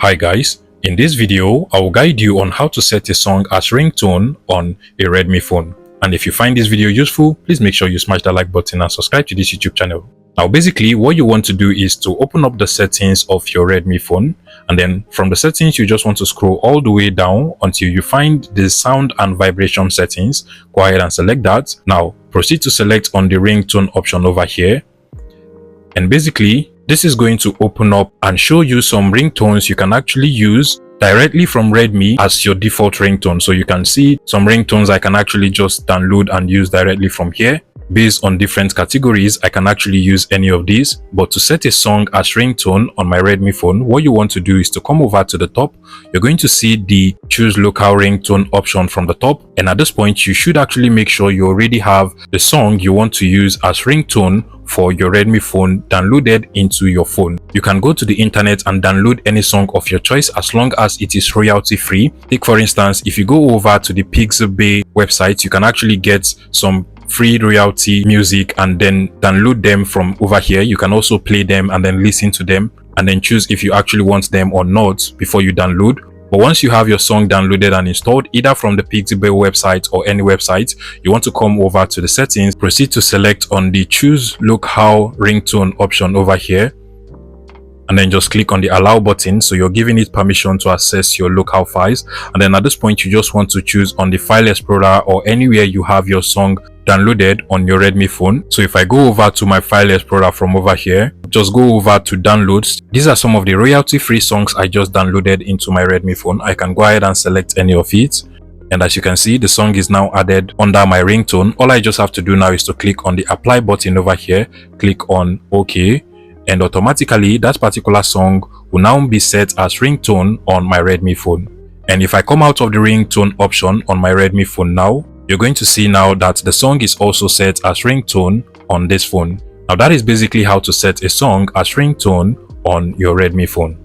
Hi guys, in this video I will guide you on how to set a song as ringtone on a Redmi phone. And if you find this video useful, please make sure you smash the like button and subscribe to this YouTube channel. Now basically what you want to do is to open up the settings of your Redmi phone, and then from the settings you just want to scroll all the way down until you find the sound and vibration settings. Go ahead and select that. Now proceed to select on the ringtone option over here, and basically this is going to open up and show you some ringtones you can actually use directly from Redmi as your default ringtone. So you can see some ringtones I can actually just download and use directly from here. Based on different categories, I can actually use any of these. But to set a song as ringtone on my Redmi phone, what you want to do is to come over to the top. You're going to see the choose local ringtone option from the top, and at this point you should actually make sure you already have the song you want to use as ringtone for your Redmi phone downloaded into your phone. You can go to the internet and download any song of your choice as long as it is royalty free. Take for instance, if you go over to the Pixabay website, you can actually get some free royalty music and then download them from over here. You can also play them and then listen to them and then choose if you actually want them or not before you download. But once you have your song downloaded and installed either from the Pixabay website or any website, you want to come over to the settings, proceed to select on the choose local ringtone option over here, and then just click on the allow button. So you're giving it permission to access your local files, and then at this point you just want to choose on the file explorer or anywhere you have your song downloaded on your Redmi phone. So if I go over to my file explorer from over here, just go over to downloads. These are some of the royalty free songs I just downloaded into my Redmi phone. I can go ahead and select any of it, and as you can see, the song is now added under my ringtone. All I just have to do now is to click on the apply button over here, click on OK, and automatically that particular song will now be set as ringtone on my Redmi phone. And if I come out of the ringtone option on my Redmi phone now, you're going to see now that the song is also set as ringtone on this phone. Now that is basically how to set a song as ringtone on your Redmi phone.